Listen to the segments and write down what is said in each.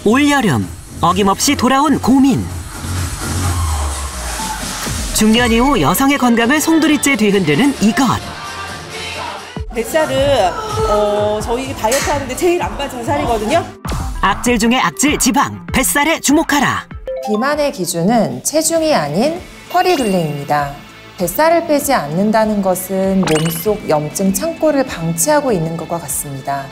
올여름 어김없이 돌아온 고민. 중년 이후 여성의 건강을 송두리째 뒤흔드는 이것. 뱃살은 저희 다이어트 하는데 제일 안 빠지는 살이거든요. 악질 중에 악질 지방, 뱃살에 주목하라. 비만의 기준은 체중이 아닌 허리둘레입니다. 뱃살을 빼지 않는다는 것은 몸속 염증 창고를 방치하고 있는 것과 같습니다.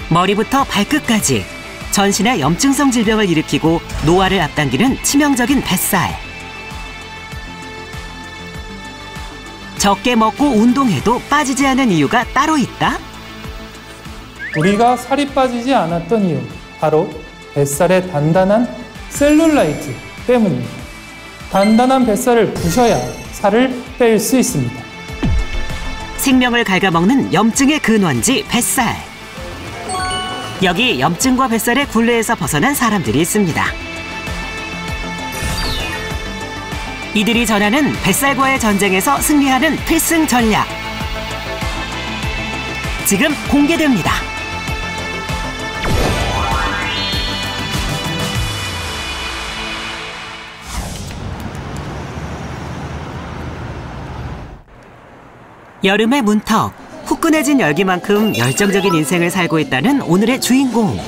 머리부터 발끝까지 전신에 염증성 질병을 일으키고 노화를 앞당기는 치명적인 뱃살. 적게 먹고 운동해도 빠지지 않은 이유가 따로 있다? 우리가 살이 빠지지 않았던 이유, 바로 뱃살의 단단한 셀룰라이트 때문입니다. 단단한 뱃살을 부셔야 살을 뺄 수 있습니다. 생명을 갉아먹는 염증의 근원지 뱃살. 여기 염증과 뱃살의 굴레에서 벗어난 사람들이 있습니다. 이들이 전하는 뱃살과의 전쟁에서 승리하는 필승 전략. 지금 공개됩니다. 여름의 문턱, 후끈해진 열기만큼 열정적인 인생을 살고 있다는 오늘의 주인공.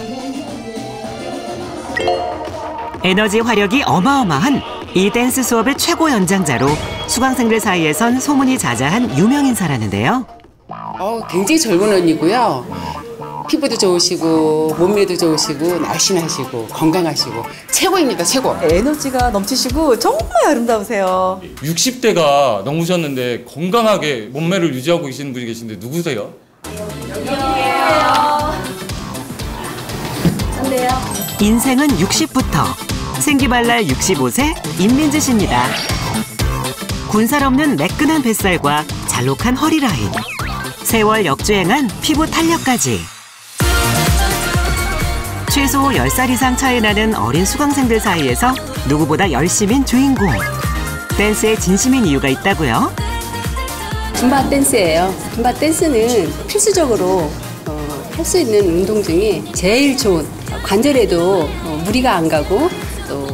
에너지 화력이 어마어마한 이 댄스 수업의 최고 연장자로 수강생들 사이에선 소문이 자자한 유명인사라는데요. 굉장히 젊은 언니고요. 피부도 좋으시고 몸매도 좋으시고 날씬하시고 건강하시고 최고입니다. 최고. 에너지가 넘치시고 정말 아름다우세요. 60대가 넘으셨는데 건강하게 몸매를 유지하고 계시는 분이 계신데 누구세요? 인생은 60부터. 생기발랄 65세 임민지 씨입니다. 군살 없는 매끈한 뱃살과 잘록한 허리 라인, 세월 역주행한 피부 탄력까지. 최소 10살 이상 차이 나는 어린 수강생들 사이에서 누구보다 열심인 주인공. 댄스에 진심인 이유가 있다고요? 줌바 댄스예요. 줌바 댄스는 필수적으로 할 수 있는 운동 중에 제일 좋은, 관절에도 무리가 안 가고 또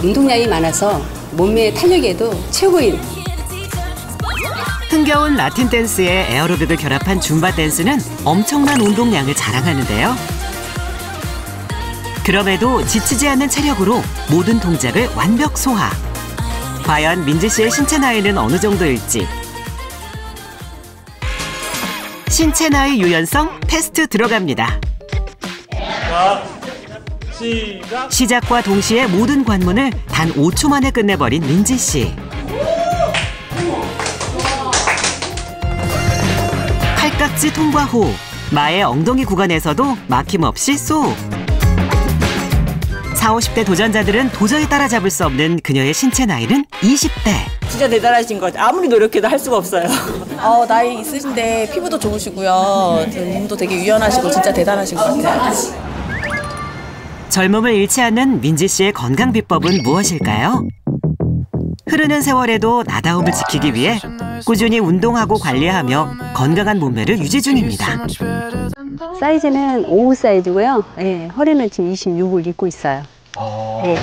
운동량이 많아서 몸매 탄력에도 최고인. 흥겨운 라틴 댄스에 에어로빅을 결합한 줌바 댄스는 엄청난 운동량을 자랑하는데요. 그럼에도 지치지 않는 체력으로 모든 동작을 완벽 소화. 과연 민지 씨의 신체 나이는 어느 정도일지. 신체 나이 유연성 테스트 들어갑니다. 자, 시작! 시작과 동시에 모든 관문을 단 5초 만에 끝내버린 민지 씨. 팔깍지 통과 후 마의 엉덩이 구간에서도 막힘없이 쏙. 40, 50대 도전자들은 도저히 따라잡을 수 없는 그녀의 신체 나이는 20대. 진짜 대단하신 거죠. 아무리 노력해도 할 수가 없어요. 나이 있으신데 피부도 좋으시고요. 몸도 되게 유연하시고 진짜 대단하신 것 같아요. 젊음을 잃지 않는 민지 씨의 건강 비법은 무엇일까요? 흐르는 세월에도 나다움을 지키기 위해 꾸준히 운동하고 관리하며 건강한 몸매를 유지 중입니다. 사이즈는 55 사이즈고요. 네, 허리는 지금 26을 입고 있어요. 네.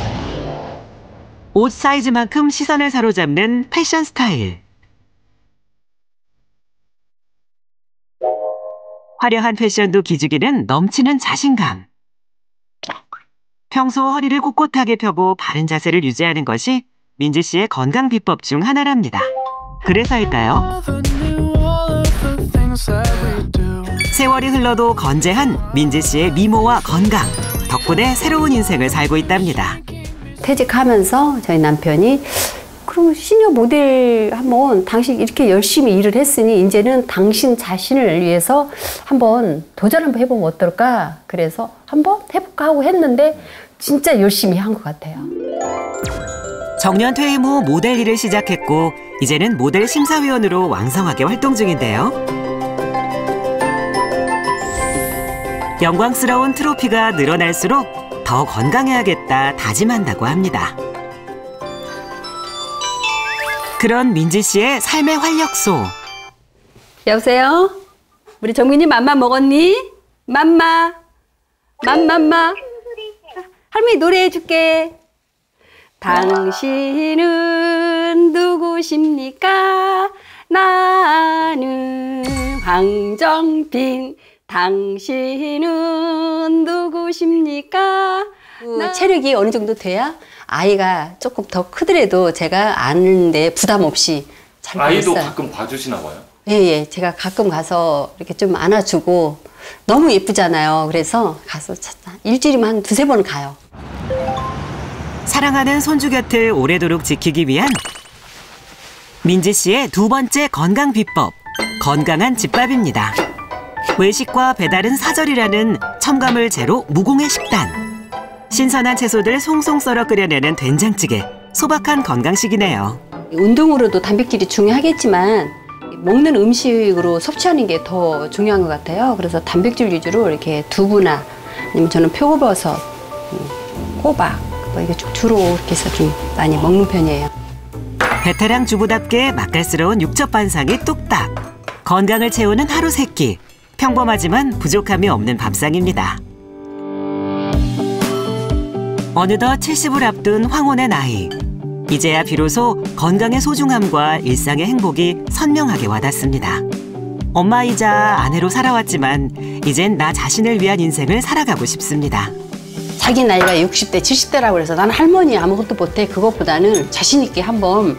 옷 사이즈만큼 시선을 사로잡는 패션 스타일. 화려한 패션도 기죽이는 넘치는 자신감. 평소 허리를 꼿꼿하게 펴고 바른 자세를 유지하는 것이 민지 씨의 건강 비법 중 하나랍니다. 그래서일까요? 세월이 흘러도 건재한 민지 씨의 미모와 건강. 덕분에 새로운 인생을 살고 있답니다. 퇴직하면서 저희 남편이 그럼 시니어 모델 한번 당신 이렇게 열심히 일을 했으니 이제는 당신 자신을 위해서 한번 도전 한번 해보면 어떨까? 그래서 한번 해볼까 하고 했는데 진짜 열심히 한 것 같아요. 정년 퇴임 후 모델 일을 시작했고 이제는 모델 심사위원으로 왕성하게 활동 중인데요. 영광스러운 트로피가 늘어날수록 더 건강해야겠다 다짐한다고 합니다. 그런 민지 씨의 삶의 활력소. 여보세요? 우리 정민이 맘마 먹었니? 맘마. 맘맘마. 할머니 노래해 줄게. 당신은 누구십니까? 나는 황정빈. 당신은 누구십니까? 체력이 어느 정도 돼야 아이가 조금 더 크더라도 제가 아는데 부담 없이 잘 아이도 보냈어요. 가끔 봐주시나 봐요? 예. 제가 가끔 가서 이렇게 좀 안아주고 너무 예쁘잖아요. 그래서 가서 일주일이면 한 2-3번 가요. 사랑하는 손주 곁을 오래도록 지키기 위한 민지 씨의 2번째 건강 비법, 건강한 집밥입니다. 외식과 배달은 사절이라는 첨가물 제로 무공해 식단. 신선한 채소들 송송 썰어 끓여내는 된장찌개, 소박한 건강식이네요. 운동으로도 단백질이 중요하겠지만 먹는 음식으로 섭취하는 게 더 중요한 것 같아요. 그래서 단백질 위주로 이렇게 두부나 아니면 저는 표고버섯, 호박 뭐 이게 주로 이렇게 해서 좀 많이 먹는 편이에요. 베테랑 주부답게 맛깔스러운 육즙 반상이 뚝딱. 건강을 채우는 하루 세 끼. 평범하지만 부족함이 없는 밥상입니다. 어느덧 70을 앞둔 황혼의 나이. 이제야 비로소 건강의 소중함과 일상의 행복이 선명하게 와닿습니다. 엄마이자 아내로 살아왔지만 이젠 나 자신을 위한 인생을 살아가고 싶습니다. 자기 나이가 60대, 70대라고 그래서 나는 할머니 아무것도 못해. 그것보다는 자신 있게 한번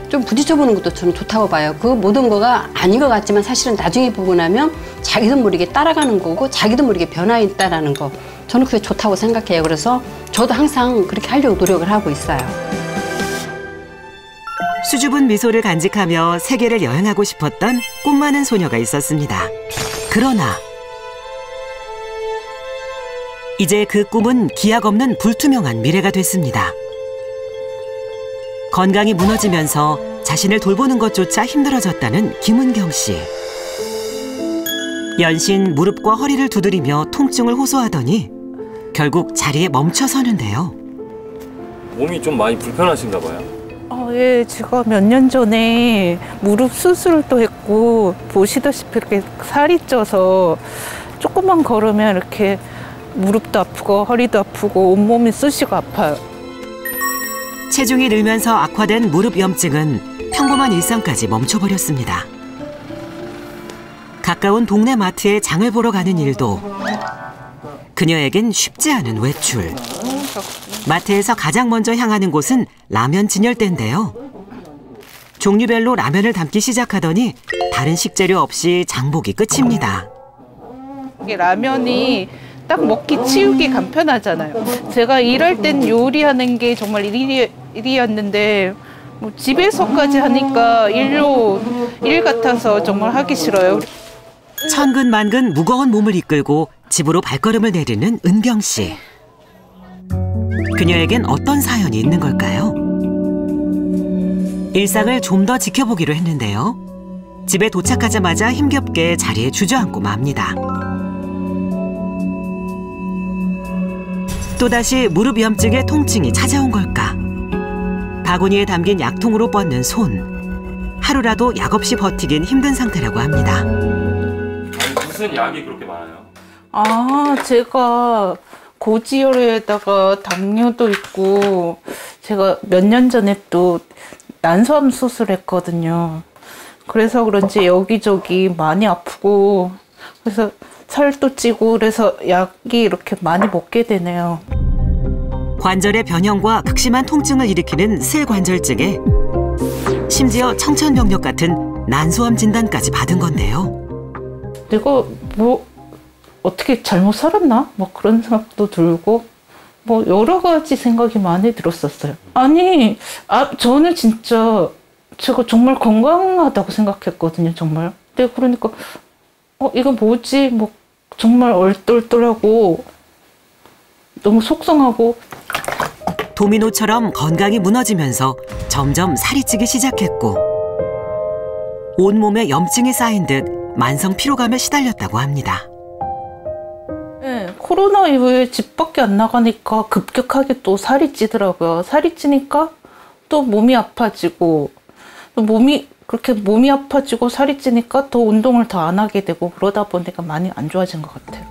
좀 부딪혀보는 것도 좀 좋다고 봐요. 그 모든 거가 아닌 것 같지만 사실은 나중에 보고 나면 자기도 모르게 따라가는 거고 자기도 모르게 변화 있다라는 거. 저는 그게 좋다고 생각해요. 그래서 저도 항상 그렇게 하려고 노력을 하고 있어요. 수줍은 미소를 간직하며 세계를 여행하고 싶었던 꿈 많은 소녀가 있었습니다. 그러나 이제 그 꿈은 기약 없는 불투명한 미래가 됐습니다. 건강이 무너지면서 자신을 돌보는 것조차 힘들어졌다는 김은경 씨. 연신 무릎과 허리를 두드리며 통증을 호소하더니 결국 자리에 멈춰서는데요. 몸이 좀 많이 불편하신가 봐요. 예, 제가 몇 년 전에 무릎 수술도 했고 보시다시피 이렇게 살이 쪄서 조금만 걸으면 이렇게 무릎도 아프고 허리도 아프고 온몸이 쑤시고 아파요. 체중이 늘면서 악화된 무릎 염증은 평범한 일상까지 멈춰버렸습니다. 가까운 동네 마트에 장을 보러 가는 일도 그녀에겐 쉽지 않은 외출. 마트에서 가장 먼저 향하는 곳은 라면 진열대인데요. 종류별로 라면을 담기 시작하더니 다른 식재료 없이 장보기 끝입니다. 이게 라면이 딱 먹기 치우기 간편하잖아요. 제가 일할 땐 요리하는 게 정말 일이었는데 뭐 집에서까지 하니까 일 같아서 정말 하기 싫어요. 천근만근 무거운 몸을 이끌고 집으로 발걸음을 내리는 은경 씨. 그녀에겐 어떤 사연이 있는 걸까요? 일상을 좀 더 지켜보기로 했는데요. 집에 도착하자마자 힘겹게 자리에 주저앉고 맙니다. 또다시 무릎 염증의 통증이 찾아온 걸까? 바구니에 담긴 약통으로 뻗는 손. 하루라도 약 없이 버티긴 힘든 상태라고 합니다. 아니, 무슨 약이 그렇게 많아요? 제가 고지혈에다가 당뇨도 있고 제가 몇 년 전에 또 난소암 수술했거든요. 그래서 그런지 여기저기 많이 아프고 그래서 살도 찌고 그래서 약이 이렇게 많이 먹게 되네요. 관절의 변형과 극심한 통증을 일으키는 슬관절증에 심지어 청천벽력 같은 난소암 진단까지 받은 건데요. 내가 뭐 어떻게 잘못 살았나? 뭐 그런 생각도 들고 뭐 여러 가지 생각이 많이 들었었어요. 아니, 저는 진짜 제가 정말 건강하다고 생각했거든요, 정말. 근데 그러니까 이건 뭐지? 뭐 정말 얼떨떨하고 너무 속상하고. 도미노처럼 건강이 무너지면서 점점 살이 찌기 시작했고 온몸에 염증이 쌓인 듯 만성 피로감에 시달렸다고 합니다. 네, 코로나 이후에 집 밖에 안 나가니까 급격하게 또 살이 찌더라고요. 살이 찌니까 또 몸이 아파지고 또 몸이 아파지고 살이 찌니까 더 운동을 더 안 하게 되고 그러다 보니까 많이 안 좋아진 것 같아요.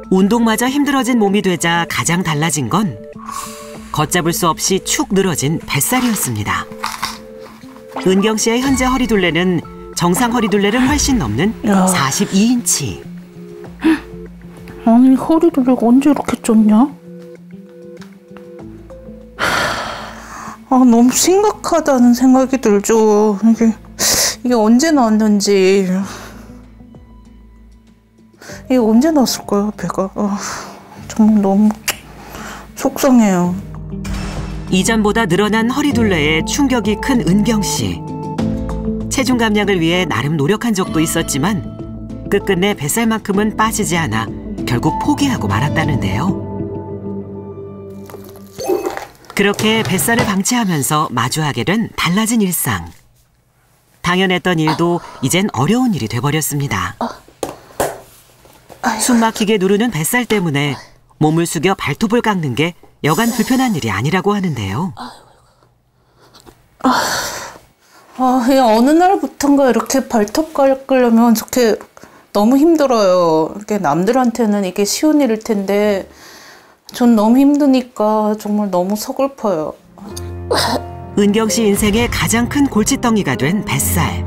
운동마저 힘들어진 몸이 되자 가장 달라진 건 걷잡을 수 없이 축 늘어진 뱃살이었습니다. 은경 씨의 현재 허리둘레는 정상 허리둘레를 훨씬 넘는 42인치. 아니 허리둘레가 언제 이렇게 쪘냐? 너무 심각하다는 생각이 들죠. 이게 언제 나왔는지. 이게 언제 나왔을까요, 배가? 정말 너무 속상해요. 이전보다 늘어난 허리둘레에 충격이 큰 은경 씨. 체중 감량을 위해 나름 노력한 적도 있었지만 끝끝내 뱃살만큼은 빠지지 않아 결국 포기하고 말았다는데요. 그렇게 뱃살을 방치하면서 마주하게 된 달라진 일상. 당연했던 일도 이젠 어려운 일이 돼버렸습니다. 숨막히게 누르는 뱃살 때문에 몸을 숙여 발톱을 깎는 게 여간 불편한 일이 아니라고 하는데요. 그냥 어느 날부턴가 이렇게 발톱 깎으려면 저렇게 너무 힘들어요. 이렇게 남들한테는 이게 쉬운 일일 텐데 전 너무 힘드니까 정말 너무 서글퍼요. 은경 씨 인생의 가장 큰 골칫덩이가 된 뱃살.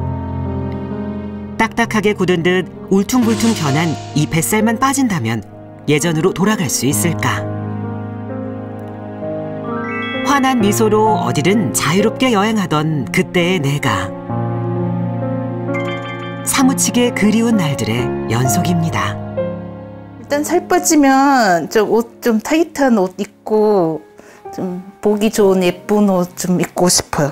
딱딱하게 굳은 듯 울퉁불퉁 변한 이 뱃살만 빠진다면 예전으로 돌아갈 수 있을까? 환한 미소로 어디든 자유롭게 여행하던 그때의 내가 사무치게 그리운 날들의 연속입니다. 일단 살 빠지면 좀 타이트한 옷 입고 좀 보기 좋은 예쁜 옷 좀 입고 싶어요.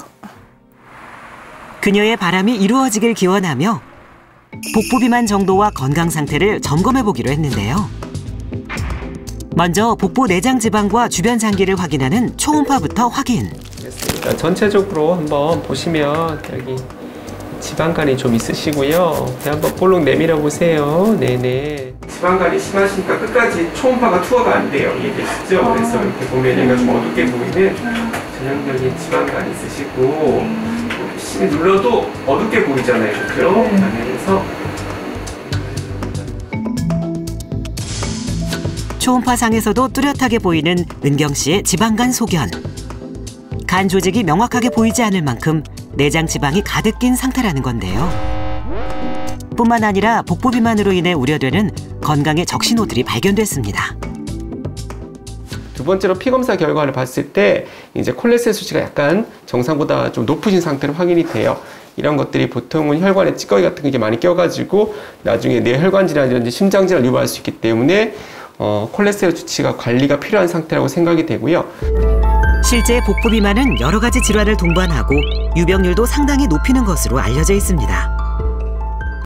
그녀의 바람이 이루어지길 기원하며 복부 비만 정도와 건강 상태를 점검해 보기로 했는데요. 먼저 복부 내장 지방과 주변 장기를 확인하는 초음파부터 확인. 전체적으로 한번 보시면 여기 지방간이 좀 있으시고요. 배 한번 볼록 내밀어 보세요. 네네. 지방간이 심하시니까 끝까지 초음파가 투어가 안 돼요. 이해되시죠? 그래서 이렇게 보면 얘가 좀 어둡게 보이는 전형적인 지방간이 있으시고 열심히 눌러도 어둡게 보이잖아요. 그렇죠? 그래서 초음파상에서도 뚜렷하게 보이는 은경 씨의 지방간 소견. 간 조직이 명확하게 보이지 않을 만큼 내장 지방이 가득 낀 상태라는 건데요. 뿐만 아니라 복부 비만으로 인해 우려되는 건강의 적신호들이 발견됐습니다. 두 번째로 피검사 결과를 봤을 때 이제 콜레스테롤 수치가 약간 정상보다 좀 높으신 상태로 확인이 돼요. 이런 것들이 보통은 혈관에 찌꺼기 같은 게 많이 껴가지고 나중에 뇌혈관 질환이라든지 심장 질환을 유발할 수 있기 때문에 콜레스테롤 수치가 관리가 필요한 상태라고 생각이 되고요. 실제 복부 비만은 여러 가지 질환을 동반하고 유병률도 상당히 높이는 것으로 알려져 있습니다.